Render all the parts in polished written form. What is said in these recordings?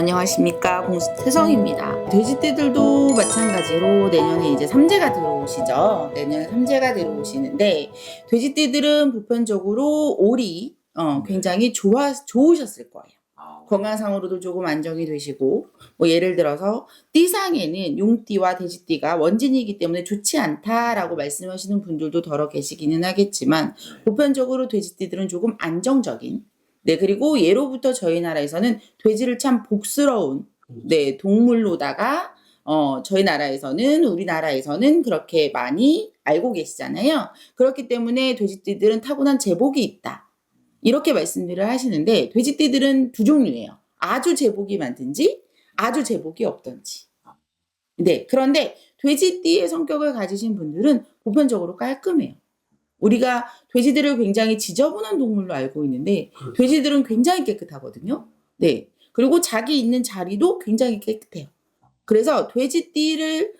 안녕하십니까, 공수태성입니다. 돼지띠들도 마찬가지로 내년에 이제 삼재가 들어오시죠. 내년에 삼재가 들어오시는데 돼지띠들은 보편적으로 올이 굉장히 좋으셨을 거예요. 건강상으로도 조금 안정이 되시고, 뭐 예를 들어서 띠상에는 용띠와 돼지띠가 원진이기 때문에 좋지 않다라고 말씀하시는 분들도 더러 계시기는 하겠지만, 보편적으로 돼지띠들은 조금 안정적인, 네, 그리고 예로부터 저희 나라에서는 돼지를 참 복스러운, 네, 동물로다가 저희 나라에서는, 우리나라에서는 그렇게 많이 알고 계시잖아요. 그렇기 때문에 돼지띠들은 타고난 제복이 있다, 이렇게 말씀들을 하시는데, 돼지띠들은 두 종류예요. 아주 제복이 많든지 아주 제복이 없든지. 네, 그런데 돼지띠의 성격을 가지신 분들은 보편적으로 깔끔해요. 우리가 돼지들을 굉장히 지저분한 동물로 알고 있는데 돼지들은 굉장히 깨끗하거든요. 네, 그리고 자기 있는 자리도 굉장히 깨끗해요. 그래서 돼지띠를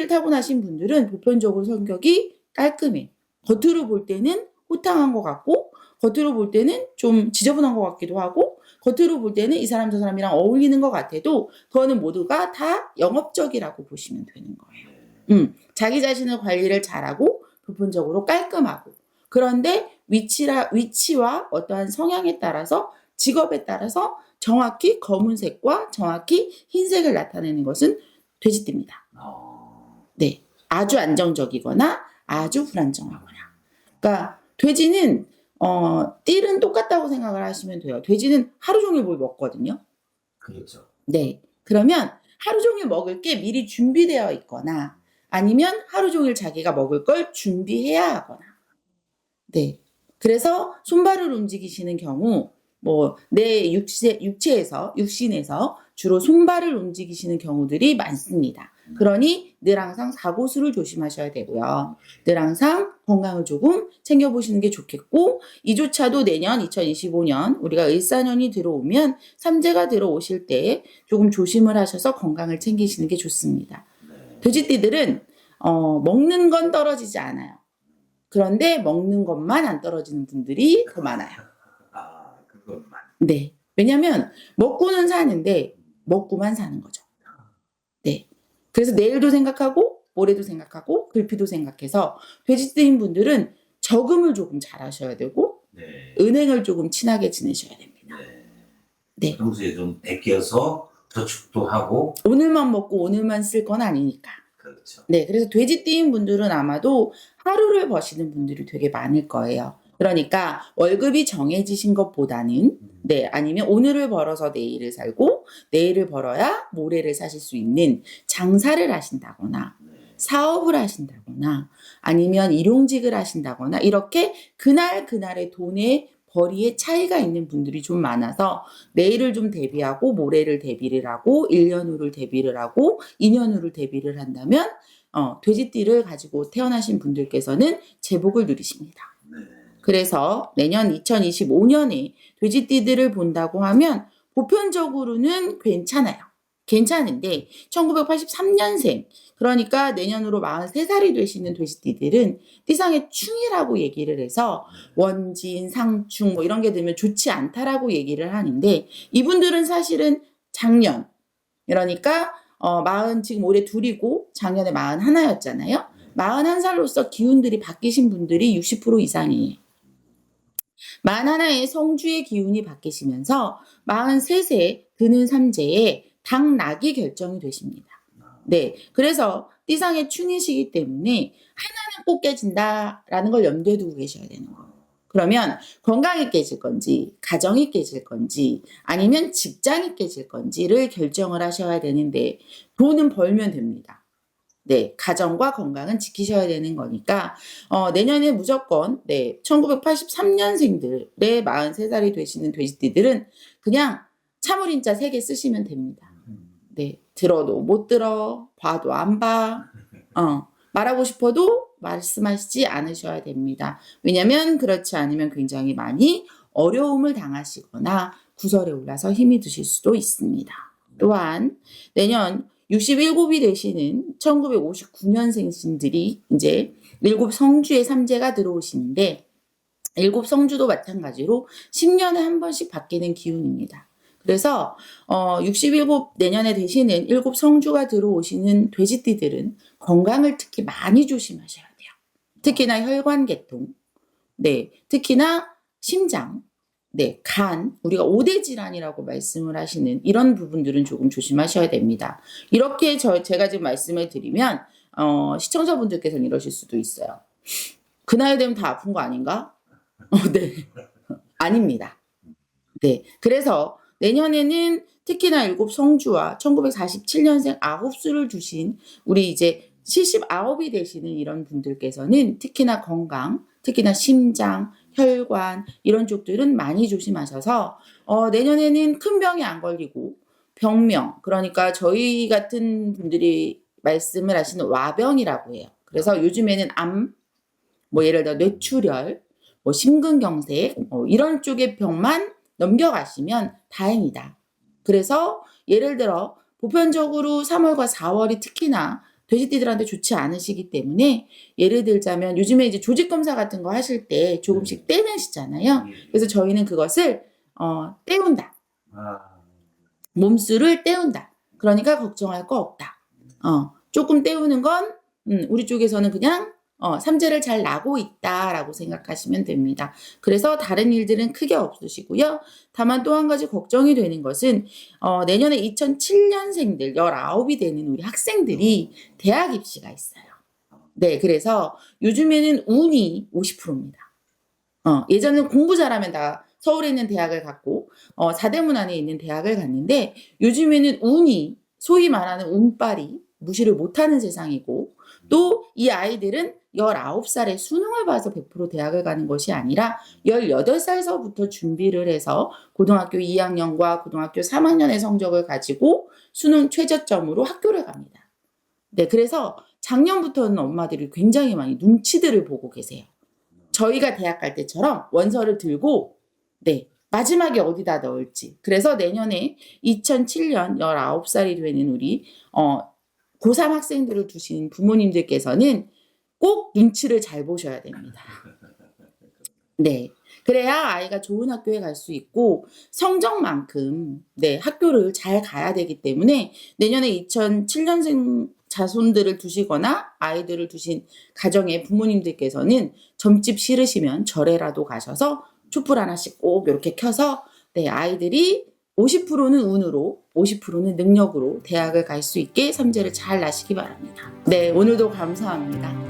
타고나신 분들은 보편적으로 성격이 깔끔해. 겉으로 볼 때는 호탕한 것 같고, 겉으로 볼 때는 좀 지저분한 것 같기도 하고, 겉으로 볼 때는 이 사람 저 사람이랑 어울리는 것 같아도 그거는 모두가 다 영업적이라고 보시면 되는 거예요. 자기 자신의 관리를 잘하고 보편적으로 깔끔하고, 그런데 위치와 어떠한 성향에 따라서, 직업에 따라서 정확히 검은색과 정확히 흰색을 나타내는 것은 돼지띠입니다. 네, 아주 안정적이거나 아주 불안정하거나. 그러니까 돼지는 띠는 똑같다고 생각을 하시면 돼요. 돼지는 하루 종일 뭘 먹거든요. 그렇죠. 네, 그러면 하루 종일 먹을 게 미리 준비되어 있거나, 아니면 하루 종일 자기가 먹을 걸 준비해야 하거나. 네, 그래서 손발을 움직이시는 경우, 뭐 내 육신에서 주로 손발을 움직이시는 경우들이 많습니다. 그러니 늘 항상 사고수를 조심하셔야 되고요. 늘 항상 건강을 조금 챙겨보시는 게 좋겠고, 이조차도 내년 2025년 우리가 을사년이 들어오면 삼재가 들어오실 때 조금 조심을 하셔서 건강을 챙기시는 게 좋습니다. 돼지띠들은 먹는 건 떨어지지 않아요. 그런데 먹는 것만 안 떨어지는 분들이 더 많아요. 그것만. 네, 왜냐면 먹고는 사는데 먹고만 사는 거죠. 네, 그래서 내일도 생각하고 모레도 생각하고 글피도 생각해서 돼지띠인 분들은 저금을 조금 잘 하셔야 되고, 네. 은행을 조금 친하게 지내셔야 됩니다. 네. 평소에 좀 아껴서 저축도 하고. 오늘만 먹고 오늘만 쓸 건 아니니까. 그렇죠. 네, 그래서 돼지띠인 분들은 아마도 하루를 버시는 분들이 되게 많을 거예요. 그러니까 월급이 정해지신 것보다는, 네, 아니면 오늘을 벌어서 내일을 살고 내일을 벌어야 모레를 사실 수 있는 장사를 하신다거나, 사업을 하신다거나, 아니면 일용직을 하신다거나, 이렇게 그날의 돈의 벌이의 차이가 있는 분들이 좀 많아서 내일을 좀 대비하고 모레를 대비를 하고 1년 후를 대비를 하고 2년 후를 대비를 한다면 돼지띠를 가지고 태어나신 분들께서는 제복을 누리십니다. 그래서 내년 2025년에 돼지띠들을 본다고 하면 보편적으로는 괜찮은데 1983년생, 그러니까 내년으로 43살이 되시는 돼지띠들은 띠상의 충이라고 얘기를 해서 원진, 상충 뭐 이런 게 되면 좋지 않다라고 얘기를 하는데, 이분들은 사실은 작년, 그러니까 지금 올해 둘이고 작년에 41였잖아요. 41살로서 기운들이 바뀌신 분들이 60% 이상이에요. 41의 성주의 기운이 바뀌시면서 43세 드는 삼재에 당락이 결정이 되십니다. 네, 그래서 띠상의 충이시기 때문에 하나는 꼭 깨진다라는 걸 염두에 두고 계셔야 되는 거예요. 그러면 건강이 깨질 건지, 가정이 깨질 건지, 아니면 직장이 깨질 건지를 결정을 하셔야 되는데, 돈은 벌면 됩니다. 네, 가정과 건강은 지키셔야 되는 거니까 내년에 무조건, 네, 1983년생들의 43살이 되시는 돼지띠들은 그냥 참을인자 3개 쓰시면 됩니다. 네, 들어도 못 들어, 봐도 안 봐, 말하고 싶어도 말씀하시지 않으셔야 됩니다. 왜냐면 그렇지 않으면 굉장히 많이 어려움을 당하시거나 구설에 올라서 힘이 드실 수도 있습니다. 또한 내년 67이 되시는 1959년생신들이 이제 7성주의 삼재가 들어오시는데, 7성주도 마찬가지로 10년에 한 번씩 바뀌는 기운입니다. 그래서 67 내년에 되시는 7 성주가 들어오시는 돼지띠들은 건강을 특히 많이 조심하셔야 돼요. 특히나 혈관계통, 네, 특히나 심장, 네, 간, 우리가 5대 질환이라고 말씀을 하시는 이런 부분들은 조금 조심하셔야 됩니다. 이렇게 제가 지금 말씀을 드리면 시청자분들께서는 이러실 수도 있어요. 그 나이 되면 다 아픈 거 아닌가? 네, 아닙니다. 네, 그래서 내년에는 특히나 7 성주와 1947년생 9수를 두신 우리 이제 79이 되시는 이런 분들께서는 특히나 건강, 특히나 심장, 혈관 이런 쪽들은 많이 조심하셔서 내년에는 큰 병이 안 걸리고 병명, 그러니까 저희 같은 분들이 말씀을 하시는 와병이라고 해요. 그래서 요즘에는 암, 뭐 예를 들어 뇌출혈, 뭐 심근경색 이런 쪽의 병만 넘겨가시면 다행이다. 그래서 예를 들어 보편적으로 3월과 4월이 특히나 돼지띠들한테 좋지 않으시기 때문에 예를 들자면 요즘에 이제 조직 검사 같은 거 하실 때 조금씩 떼내시잖아요. 그래서 저희는 그것을 떼운다. 몸수를 떼운다. 그러니까 걱정할 거 없다. 조금 떼우는 건 우리 쪽에서는 그냥 삼재를 잘 나고 있다라고 생각하시면 됩니다. 그래서 다른 일들은 크게 없으시고요. 다만 또 한 가지 걱정이 되는 것은 내년에 2007년생들 19이 되는 우리 학생들이 대학 입시가 있어요. 네, 그래서 요즘에는 운이 50%입니다. 예전에는 공부 잘하면 다 서울에 있는 대학을 갔고 4대문 안에 있는 대학을 갔는데 요즘에는 운이 소위 말하는 운빨이 무시를 못하는 세상이고 또 이 아이들은 19살에 수능을 봐서 100% 대학을 가는 것이 아니라 18살서부터 준비를 해서 고등학교 2학년과 고등학교 3학년의 성적을 가지고 수능 최저점으로 학교를 갑니다. 네, 그래서 작년부터는 엄마들이 굉장히 많이 눈치들을 보고 계세요. 저희가 대학 갈 때처럼 원서를 들고 네, 마지막에 어디다 넣을지. 그래서 내년에 2007년 19살이 되는 우리 고3 학생들을 두신 부모님들께서는 꼭 눈치를 잘 보셔야 됩니다. 네. 그래야 아이가 좋은 학교에 갈 수 있고 성적만큼 네, 학교를 잘 가야 되기 때문에 내년에 2007년생 자손들을 두시거나 아이들을 두신 가정의 부모님들께서는 점집 싫으시면 절에라도 가셔서 촛불 하나씩 꼭 이렇게 켜서 네, 아이들이 50%는 운으로 50%는 능력으로 대학을 갈 수 있게 삼재를 잘 나시기 바랍니다. 네, 오늘도 감사합니다.